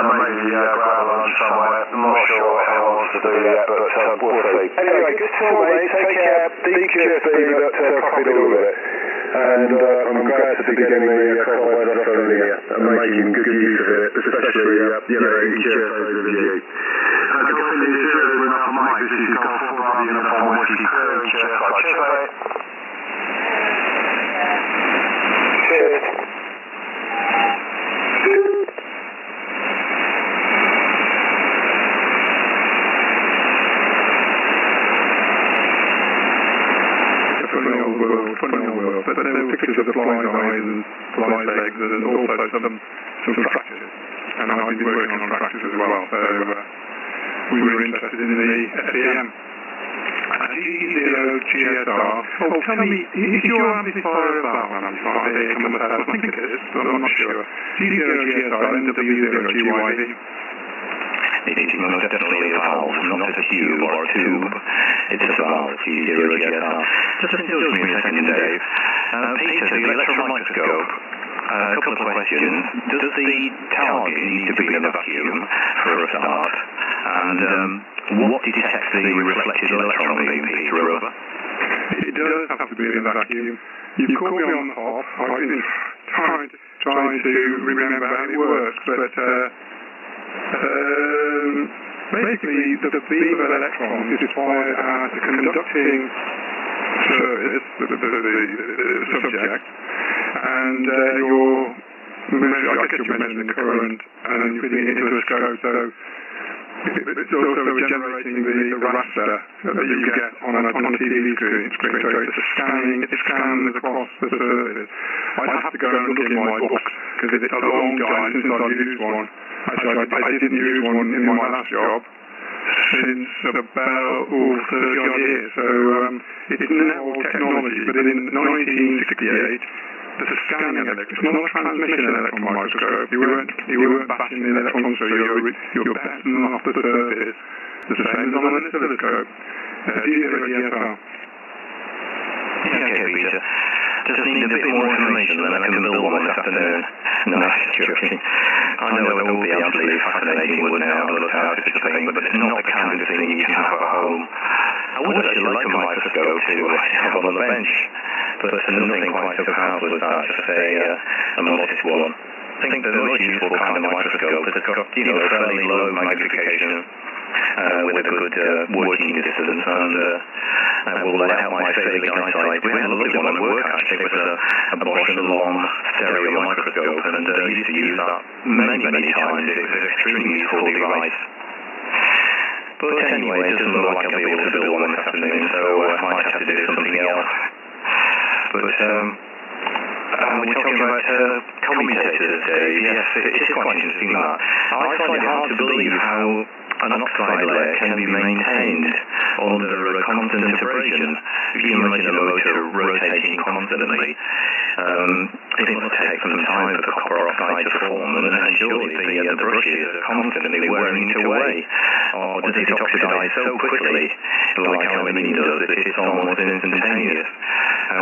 maybe grab a lunch somewhere. I'm not sure what Hal wants to do yet, but we'll see. Anyway, good talk, mate. Take care. Deep QSB, but copied all of it. And I'm glad to be getting the clockwise up over here and making good use of it, especially, in QSO review. Golf India 0 enough for Mike. This is Golf 4 Bravo Uniform Whiskey Crew, Chepstow. Cheers, mate. Cheers. Funny old world, but there were pictures of blind eyes and blind legs and also some fractures. And I've been working on fractures as well, so we were interested in the SDM. G0GSR. Oh, tell me, is your amplifier a Barman amplifier here come with that? I think it is, but I'm not sure. G0GSR, NW0GYV. It is most definitely a valve, not a tube or a tube. It's a valve, G0GSR. Just indulge me a second, Dave. Peter, the electron microscope. A couple of questions. Does the target need to be in a vacuum for a start? And what detects the reflected electron beam, Peter, over? It does have to be in a vacuum. You've caught me on the hop. I've been trying to remember how it works, but basically the beam of electrons is fired at the conducting surface, the subject, and you're measuring the current and you're putting it into a scope, so it's also generating the raster that you get on a TV screen. So it scans across the surface. I'd have to go and look in my books, because it's a long time since I've used one. Actually, I didn't use one in my last job since about 30 odd years, so it's now technology, but in 1968, the scanning electron, it's not a transmission electron microscope, you weren't bashing the electrons through, you're bouncing off the surface, the same as on an oscilloscope. G0GSR. Okay, Peter. Just need a bit more information and I can build one this afternoon. No, joking. I know it will be absolutely fascinating, wouldn't it, on look out such a thing, but it's not the kind of thing you can have at home. I would actually like a microscope to have on the bench, but nothing quite so powerful as that, just a modest one. I think the most useful kind of microscope has got, fairly low magnification, with a good working distance, and will let out my failing eyesight. We had a lovely one at work, actually. It was a Bosch long stereo microscope, and used to use that many times. It was an extremely useful device. But anyway, it doesn't look like I'll be able to build one this afternoon, so I might have to do something else. But we're talking about commutators, Dave. Yes, it is quite interesting that. I find it hard to believe how an oxide layer can be maintained under a constant abrasion. If you imagine a motor rotating constantly, it must take some time for copper oxide to form, and surely the brushes are constantly wearing it away. Or does it oxidize so quickly, like aluminium does, that it's almost instantaneous?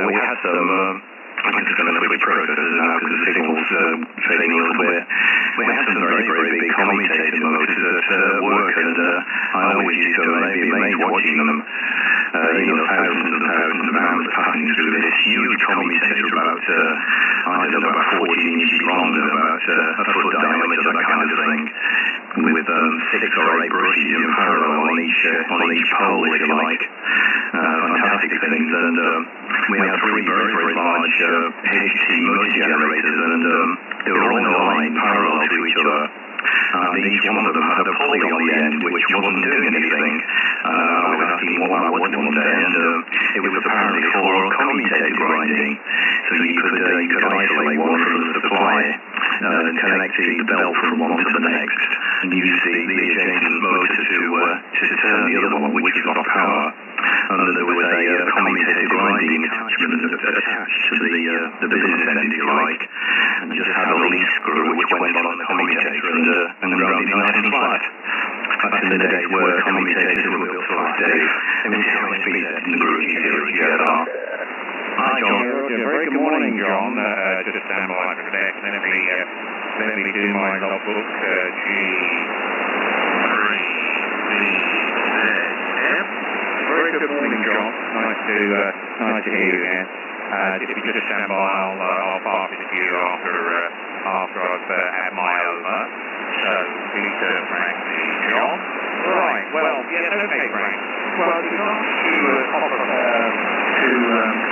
We had some... I'm just going to switch processors now because the signal's fading a little bit. We have some very big commutator motors at work, and I always used to be amazed watching them. Thousands and thousands of amps passing through this huge commutator about 14 inches long and about a foot diameter, that kind of thing, with 6 or 8 brushes in parallel on each pole, if you like. Fantastic things, and we had 3 very large HT motor generators, and they were all in a line parallel to each other. And each one of them had a pulley on the end which wasn't doing anything. I was asking what that was one day, and it was apparently for commutator grinding. So you could isolate one from the supply and connect the belt from one to the next, and use the adjacent motor to turn the other one, which got power. And there was a commutator grinding attachment attached to the business end, if you like, and just had a lead screw which went on the commutator and ground it nice and flat. Back in the days where commutators were built flat, Dave. Let me see how much speed in the group here. Hi, John. Very good morning, John. Just stand by for a sec. Let me let me do my logbook, G3BZ. Very good morning, John. Nice to hear you again. If you just stand by, I'll pass it to you after I've had my over. So, Peter, Frank, John. Right, well, yes, okay, Frank. Well, with regards to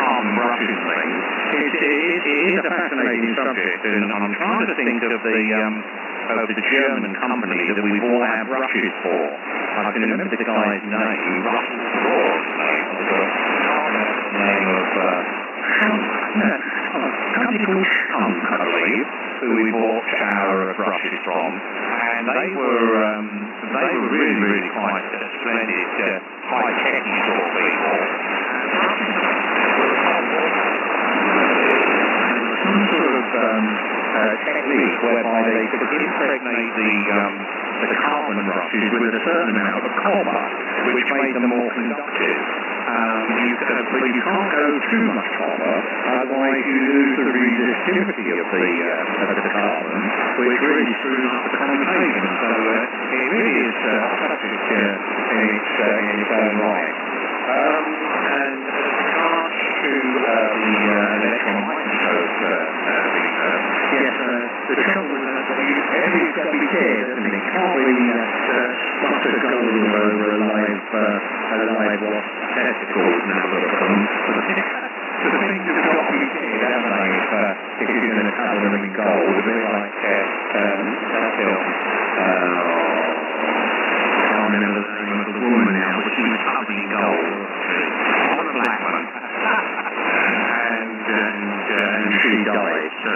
carbon brushes things, it is a fascinating subject, and I'm trying to think of the German company that we've all had brushes for. I can remember the guy's name, Russell Ford's name was the name of a company called Skunk, I believe, who we bought shower brushes from, and they were really, really quite splendid, high-tech sort of people. Some sort of technique whereby they could impregnate the carbon brushes with a certain amount of copper, which made them more conductive. But you can't go too much copper, otherwise you lose the resistivity of the carbon, which really screws up the communication. So it really is a subject in its own right. And as regards to the electron microscope, yes, the trouble with that, everything's got to be there, doesn't it? Can't really spot a gold over a live wasp testicles and have a look at them. The things have got to be there, haven't they, if you're going to cover them in gold, a bit like that film. I can't remember the name of the woman now, but she was covered in gold. One black one. And she died, so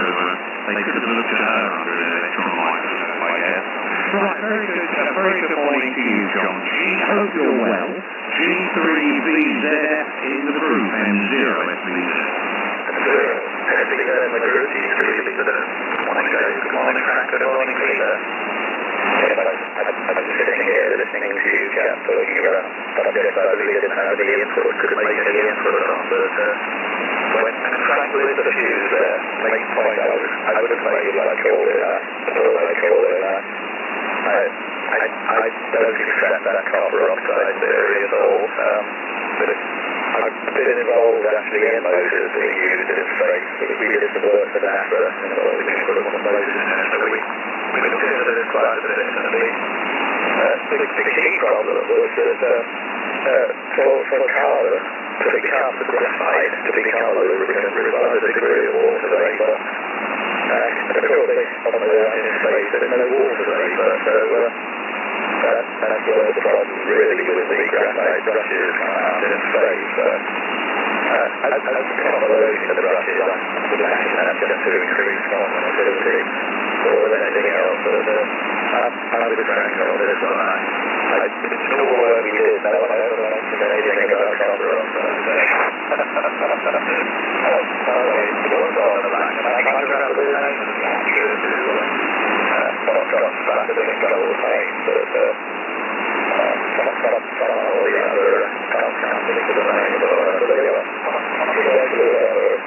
they could have looked at her under an electron microscope, I guess. Right, very good morning to you, John G. Hope you're well. G3BZ in the group, and 0SBZ. SBZ in the group, G3BZ. Morning, Dave. Good morning, Frank. Good morning, Peter. Yes, I'm just sitting here listening to you chaps talking about subjects I really didn't have any input, couldn't make any input on, but when Frank lit the fuse there, main point I would have made if I called it that, or I called it that. I don't accept that copper oxide theory at all, but I've been involved actually in motors being used in space. We did some work for NASA, and we can put them on motors in there, so we looked into this quite a bit, and the key problem was that for carbon, to become the graphite, to become a lubricant, requires a degree of water vapor. And of course, on the way out in space, there's no water vapor, so that's one of the problems really with the graphite brushes come out in space. As the combination of the brushes, I would imagine that's just to increase connectivity more than anything else. I would crank on this one. It's all work we did, no one ever mentioned anything about copper oxide. What's on the back? I can't remember the name of the capture to not back to the gold paint, but some or the other can't think of the name of it.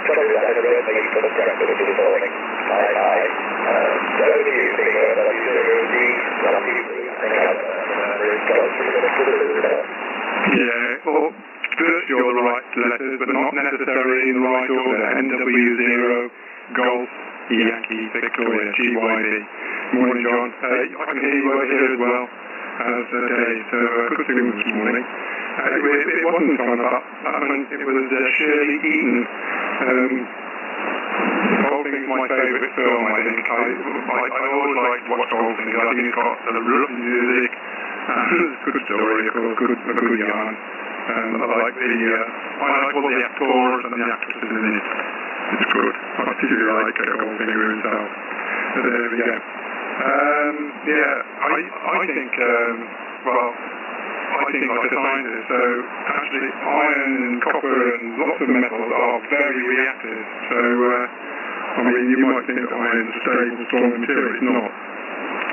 Probably I had a red meat for the breakfast this morning. Hi. Don't you think that you should be lucky? Yeah, well, virtually all the right letters, but not necessarily in the right order. NW0, Golf, Yankee, Victoria, GYB. Morning, John. I can hear you over here as well as Dave, so good to this morning. It wasn't on about Batman, it was Shirley Eaton. Goldfing's my favourite film, I think. I always liked to watch Goldfing. I think it's got the music, good story, a good yarn. I like all the actors and the actresses in it. It's good. I particularly like Goldfinger himself. So there we go. I think like a scientist, so actually iron and copper and lots of metals are very reactive. So, you might think that iron is a stable, strong material. It's not.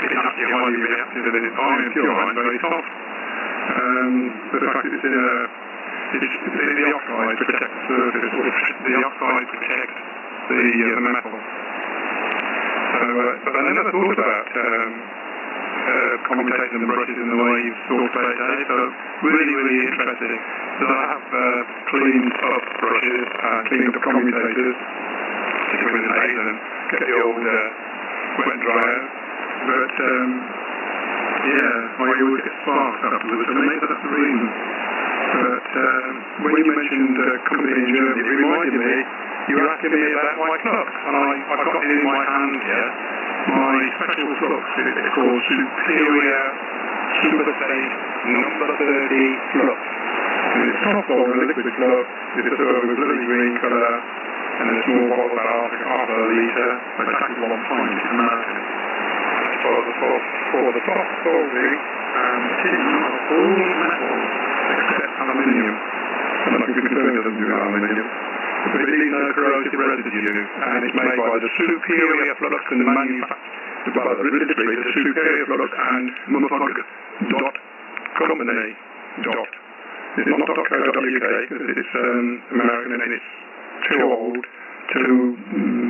It's actually highly reactive, and pure iron is very soft. The fact it's in the oxide protects the surface, or the oxide protects the metal. So but I never thought about commutating the brushes in the way you've thought about it, Dave. So really, really interesting. So I have cleaned up brushes, cleaned up commutators, between the days and get the old wet and dry out. But I always get sparks afterwards, so maybe that's the reason. But when you mentioned a company in Germany, it reminded me, you were asking me about my flux, and I've got it in my hand here, my special flux. It's called Superior Super Safe number 30 flux. And it's top on a liquid flux, it's a sort of a bloody green colour, and a small bottle about half a litre, exactly 1 pint, it's American. For the top solving and tin of all metals except aluminium. And I can confirm it doesn't do aluminium. But it leaves no corrosive residue, and it's made by the Superior Flux and Manufacturing, by the Superior Flux and Company. It's not .co.uk because it's American and it's too old to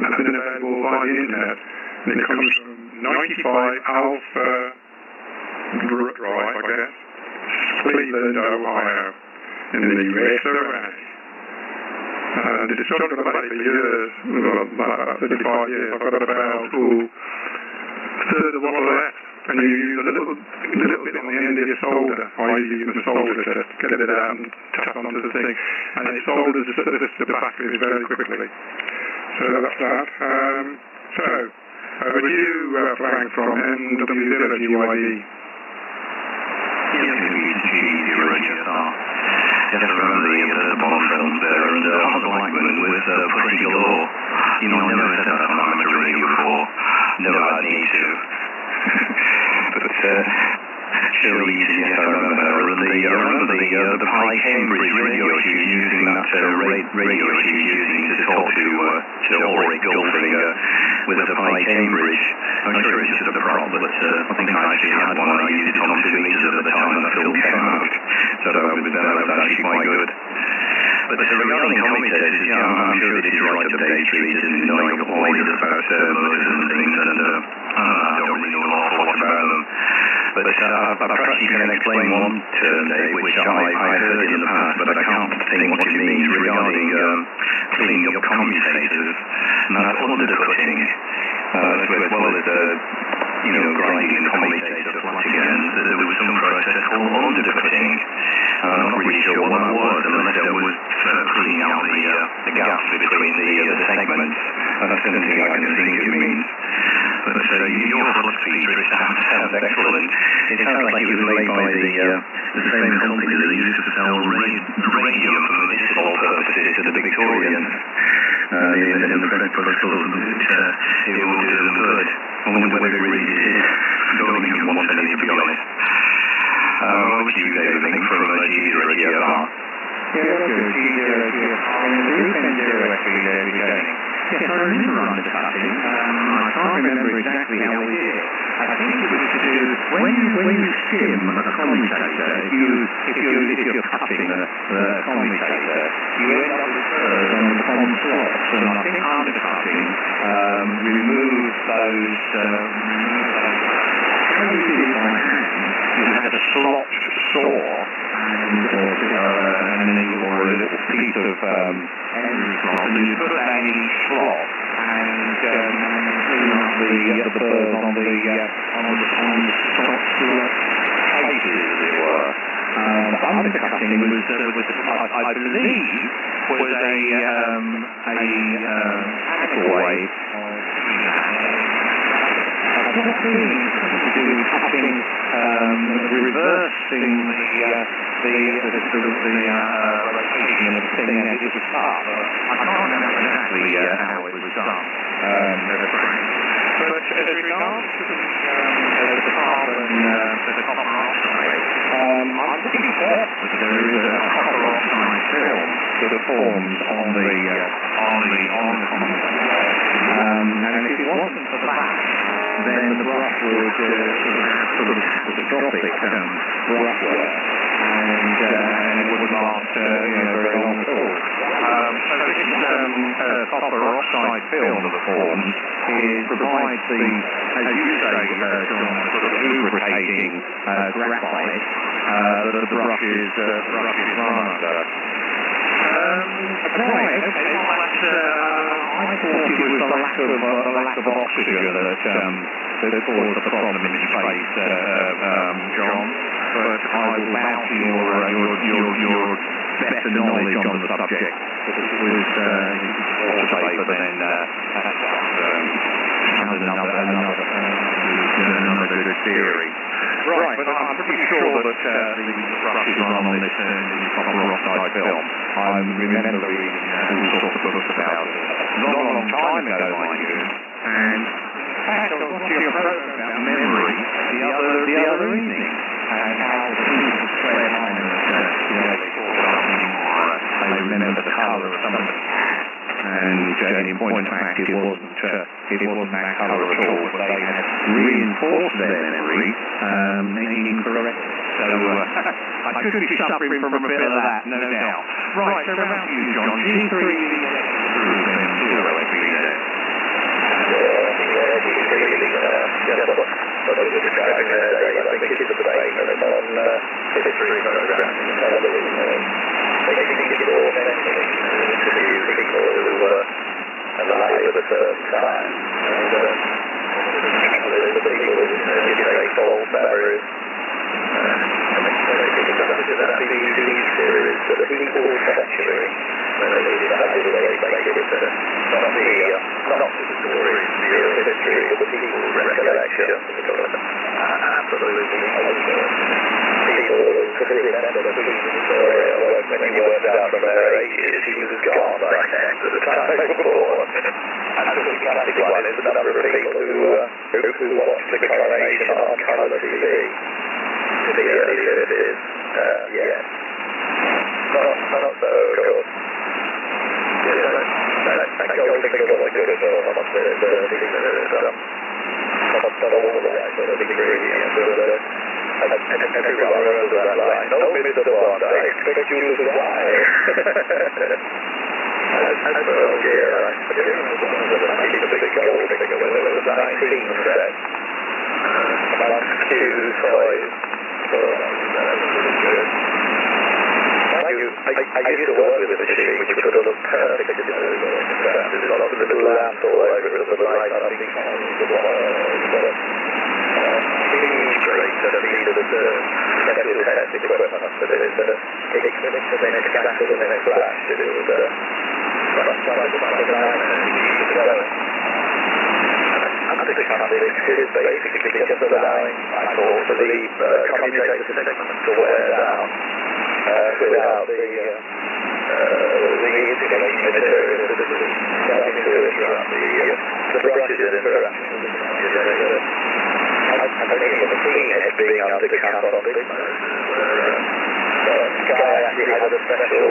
have been available via the internet. And it comes from 95 Alpha Drive, I guess, Cleveland, Ohio, in the US of A. And it's talked about it for years, about 35 years. I've got about a third of what I left. And you use a little bit on the end of your solder. I use the solder to get it out and tap onto the thing. And it solders the batteries very quickly. So that's that. Would you, Frank, from MW0GYD? Yes, G0GSR. Yes, I remember the Bond films there, and Hans Blackman was pretty galore. You know, I've never set up an amateur radio before. Never had need to. But surely, yes, I remember. I remember the Pi Cambridge radio issues using that radio issues using to talk to Ulrich Goldfinger with a Pi Cambridge. I'm sure it's just a prop, but I think I actually had one. I used it on 2 meters at the time when the film came out. So that was actually quite good. But regarding commutators, I'm sure they did write update treaties and knowing all about motors and things, and I don't really know an awful lot about them. But perhaps you can explain one term, Dave, which I've heard in the past, but I can't think what it means regarding cleaning up commutators, and that's undercutting, as well as grinding the commutator flat again. There was some process called undercutting. I'm not really sure what that was, unless there was cleaning out the gaps between the segments. That's the only thing I can think it means. But your flux feature sounds excellent. It sounds like it was made by the same company that used to sell radium for municipal purposes to the Victorians in the French Protocol. It will do them good. I wonder whether it really did. I don't even want any, to be honest. What would you think from G0GSR? Yes, I remember undercutting. I can't remember exactly how we did it. I think it was to do when you skim a commutator, if you're cutting the commutator, you end up with curves on the common slots, and I think undercutting removes those. How you did it by hand, you had a slot saw or a little piece of end slot, and you put that in each slot and clean up the burrs on the slot faces, as it were. Undercutting was I believe, was a way I've got a feeling it's something to do with cutting, reversing the rotation of the thing as it was cut. I can't remember exactly how it was done. But as regards to the carbon, the copper oxide, I'm pretty certain that there is a copper oxide film that forms on the commutator. And if it wasn't for that, then the brush would sort of catastrophic brush wear, and it wouldn't last very long at all. So this copper oxide film that forms provides the, as you say, John, sort of lubricating graphite that the brushes run under. Right, okay, well, I thought it was the lack of oxygen that caused the problem in your face, John, but I will bow to your better knowledge on the subject. It was water vapour, then has another good theory. Right, but I'm pretty sure that the brushes run on this copper oxide film. I remember reading all sorts of books about it. Long time ago, mind you. And in fact, I was watching a program about memory the other evening, and how the people swear behind them that they remember the colour of somebody's hat. And in point of fact, it wasn't that colour at all, but they had reinforced their memory incorrectly. So I could be suffering from a bit of that, no doubt. Right, so round to you, John. G3 M0 every day. What I was describing there, I think it's a debate on history programs and television. They think it's all authentic to interview people who were alive at a certain time. And the people who say false memories. That BBC series, The People's Century, where they decided they make it not the story, the history, but the people's recollection. Absolutely people could remember the people's story, when you worked out from their ages, she was gone by then at the time they were born. And the classic one is the number of people who watched the coronation on colour TV. To the early 50s, yes. Not so, of course. That Goldfinger was a good film, I must say. Not all the right sort of ingredients, and everyone remembers that line. No, Mr. Bond, I expect you to die. As for old dear, I forget the big Goldfinger when there was 19 sets. Amongst Q's toys. I used to work with a machine which would have looked perfect, there's lots of little lamps all over it, the light up behind the huge grate that needed a special test equipment for this, it extended and then it scattered and then it flashed, it was the company existed basically because of allowing, I thought, for the commutator segment to wear down without the insulating material starting to interrupt the brushes interaction. I'm thinking of the machine head being undercut on big motors. Guy actually had a special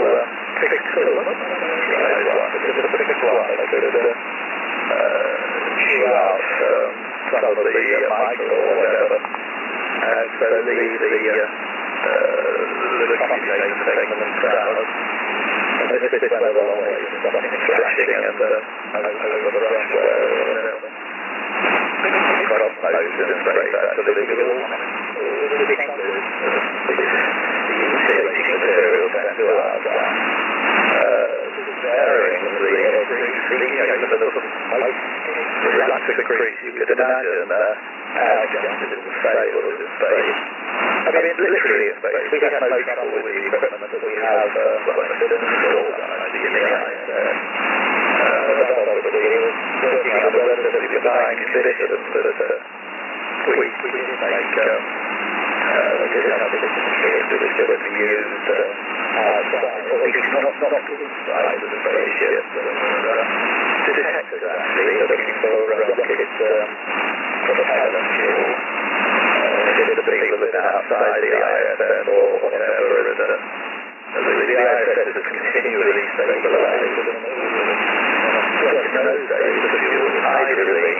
fixed tool. Because of the fixed one, they could chew out some of the micro or whatever, and so leave the commutator segment and crowd. And this went a long way to something flashing and over the brush wear or whatever. Quite often I was in a space actually because the insulating material tends to allow that. Varying the relaxing crease you could imagine how just it will sail in space. I mean, literally in space. We have no trouble with the equipment that we have installed in the ISS. That's obviously working under relatively benign conditions, but we did make did have this equipment used outside, or at least not inside of the spaceship. Detectors actually are looking for rockets propellant fuel. The people that are outside the ISS or whatever, the ISS is continually stabilized. In those days, the fuel was hydrogen,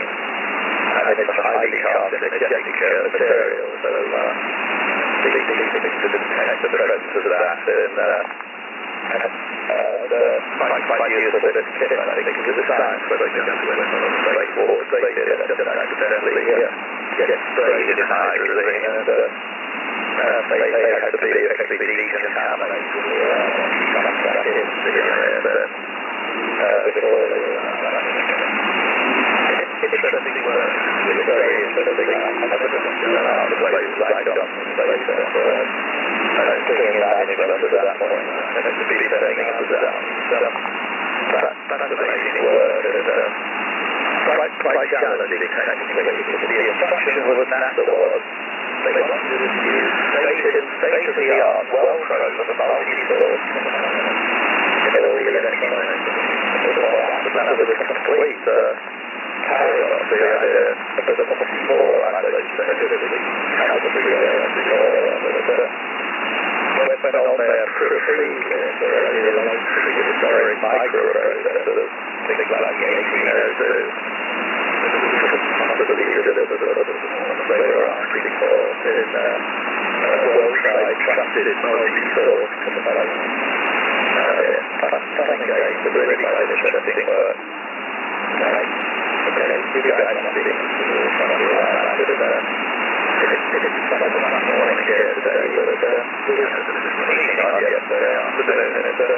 and it's a highly carcinogenic material, so to detect the presence of that in quite useful bit of kit, I think, because the science, but I think that's when straightforward, they just accidentally get sprayed in hydrazine, and they had to be effectively decontaminated back into the area, but before interesting work, it's very interesting. I never the place like Johnson place thinking about it up to that point, and to be setting up as that's amazing work, and quite challenging technically, because the assumption was NASA was they wanted to use state-of-the-art, well-proven multi-source the electronics, but that was a complete paradox, the idea of the more scientifically went on there historic microprocessors, things like the 1802, they were asking for in well-tried, trusted multi-source components. Fun game, but really quite interesting work. Okay, you guys must be trying to around with it's much more in here today, but we had a meeting on yesterday afternoon, and it's a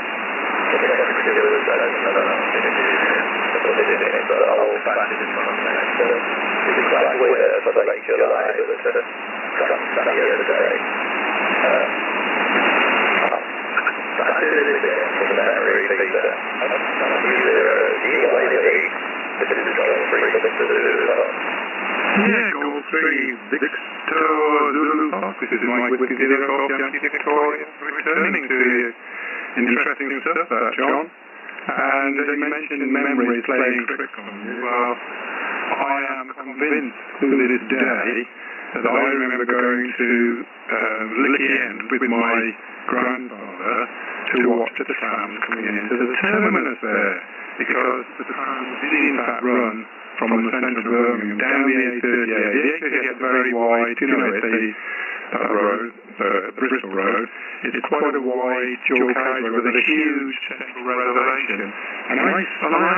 old-fashioned concept. It'd be quite weird for the late July, but Trump's sunny here today. I did it again from memory, Peter. This is Golf 3 Victor Zulu Fox. Yeah, Golf 3 Victor Zulu Fox. This is Mike with Zero Golf Yankee Victoria, returning to you. Interesting stuff, John. And as you mentioned, memory is playing tricks on you. Well, I am convinced to this day that I remember going to Licky End with my grandfather to watch the trams coming into the terminus there, because the trams did in fact run from the centre of Birmingham down the A38. The A38 is very wide, you know, it's that road, Bristol Road. It's quite a wide dual carriageway with a huge central reservation. And I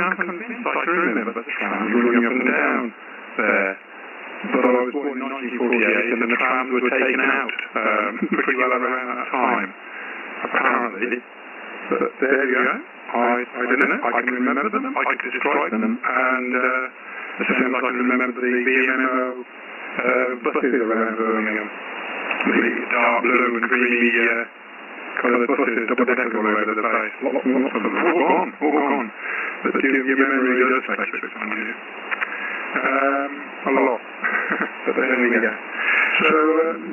am convinced I can remember the trams running up and down there. But I was born in 1948 and the trams were taken out pretty well around that time, apparently. But there you go. I don't know. I can remember them. I can describe them. And the same as I can remember the BMMO buses around Birmingham. The dark blue and creamy coloured buses, double-deckers all over the place. Lots of them. All gone. But your memory does play tricks on you. A lot. But there we go. So,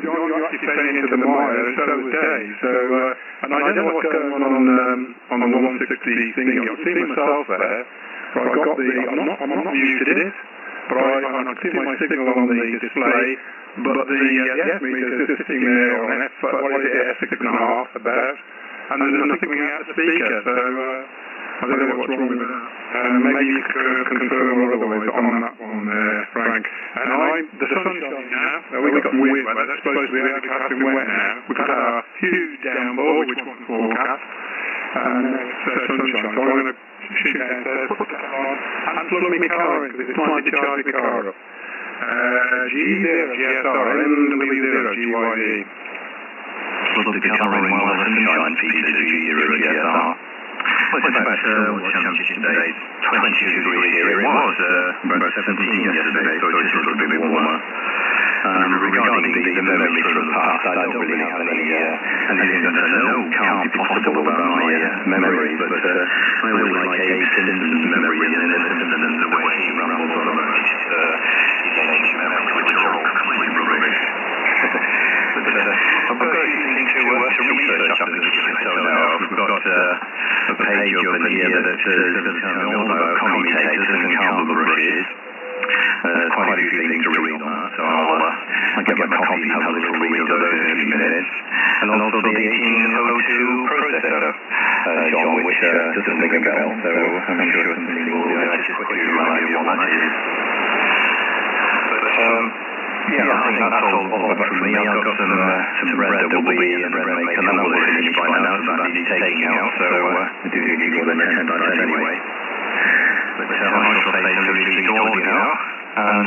you're actually playing into the mire, and so was Dave. So, and I don't know what's going on the 160 thingy. I've seen myself there. But I got I'm not muted it, but I can see my signal on the display. But the S meter is sitting there on F6.5 about, and there's nothing coming out the speaker. So, I don't know what's wrong with that. Maybe you could confirm or otherwise on that one there, Frank. And the sun's shining now. We've got some weird weather. It's supposed to be overcast and wet now. We've got our huge downpour, which wasn't forecast. And it's sunshine. So I'm going to shoot downstairs, put that on, and plug my car in, because it's time to charge the car up. G0GSR, NW0GYD. Plug the car in while the sunshine feeds the G0GSR. Well, it's about World Championship Day, 22 degrees here. It was about 17 yesterday, so it's just a little bit warmer. Regarding the memories from the past, I don't really have anything that I know can't be possible about my memories, but I always like Abe Simpson's memory and the way he rambles on about his ancient memories, which are all completely rubbish. But I've got a few things to research after this show now. We've got a page open here that tells me all about commutators and carbon brushes. Quite a few things to read on that, so I'll get my copy and have a little read of those in a few minutes. And also the 1802 processor, John, which doesn't ring a bell, so I'm sure something will just quickly remind me of what that is. But Yeah, I think that's all about for me. I've got some bread that will be in the bread maker, and that will finish by now, so that needs taking out, so I do need to give them a 10 dice anyway. But I shall say some release all now, and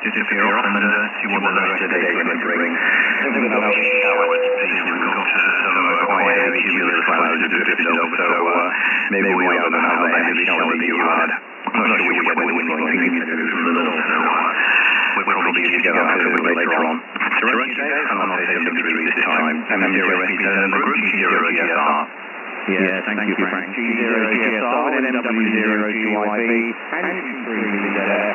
disappear off and see what the rest of the day is going to bring. I think about showers, please. We've got some quite heavy cumulus clouds that drifted over, so maybe we don't know how heavy shower that you had. I'm not sure which way the wind blowing things to do from the little, so we'll probably give you out a little bit later on. Direct today, and I'll say some trees this time. SDRPlay and the group G0GSR. Yeah, thank you, Frank. G0GSR with MW0GYB and G3ZF.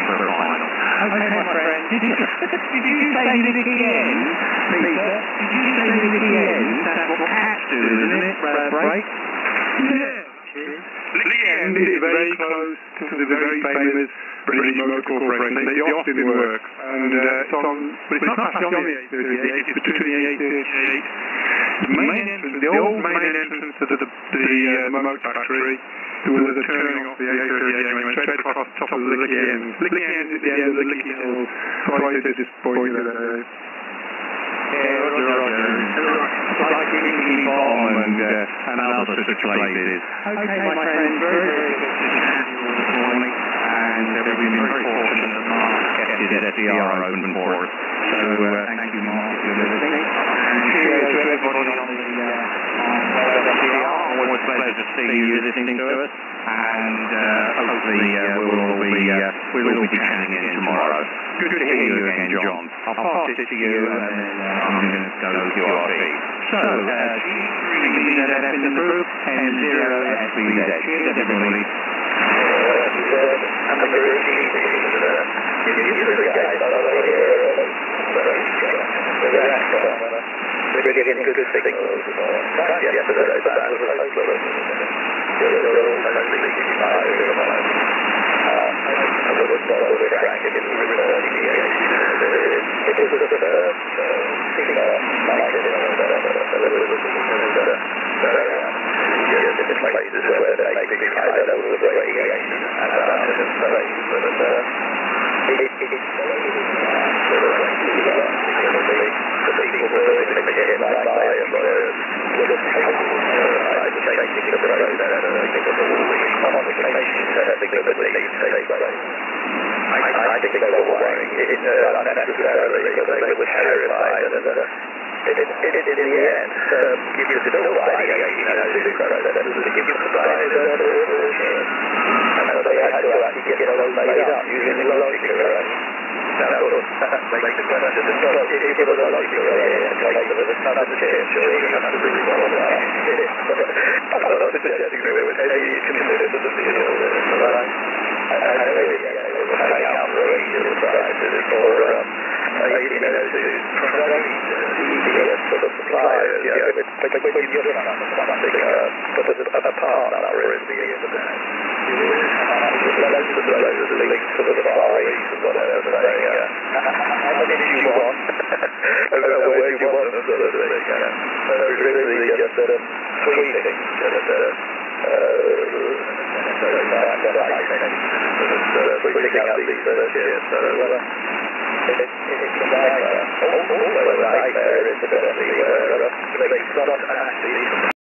For a final. Okay, my friend. Did you say Nicky N? Peter? Did you say Nicky N? That's what cats do, isn't it? Break? Yeah. Nicky N is very close to the very famous British Motor Corporation. It's the Austin work. And it's on, but it's not actually on the 838, it's between the 838. The main entrance, the old main entrance to the motor factory, there was a turning off the 838 and went straight across the top of the Licky End. Licky End is at the end of the Licky Hill, right at this point there. Yeah, Roger. Like Hinkley Bottom and other such places. Okay, my friend, very, very good to have you all this morning, and we've been very fortunate that Mark kept his SDR open for us. So thank you, Mark, for listening. And cheers to everybody on the SDR. Always a pleasure to see you listening to us. And hopefully we'll all be chatting again tomorrow. Good to hear you again, John. I'll pass it to you, and then I'm going to go to QRP. So, G3ZF in the group, and 0SBZ. Cheers, everybody. And the group G3ZF. We're getting good signals. Yesterday, that was hopeless. I was not Frank in the return to the it was a different places where they make big high levels of radiation and I think they were worrying it unnecessarily because they were terrified and in the end give you still radiation as a process to give you supplies and so they had to actually get those made up using logic arrays. Now, of course, that makes the question, well, if you give us a logic array and take them as a ton of chip, sure, you have to really follow that. I'm not suggesting that with any considered as a field, and really, hang out for a year of prices for, to get sort of suppliers, when you're something, but a part number is the end of that. Loads of links to the Far East and whatever, saying, how many do you want? Where do you want them, sort of thing. Really just tweeting, tweeting out these searches, it's a nightmare. Also a nightmare is the ability where they start actually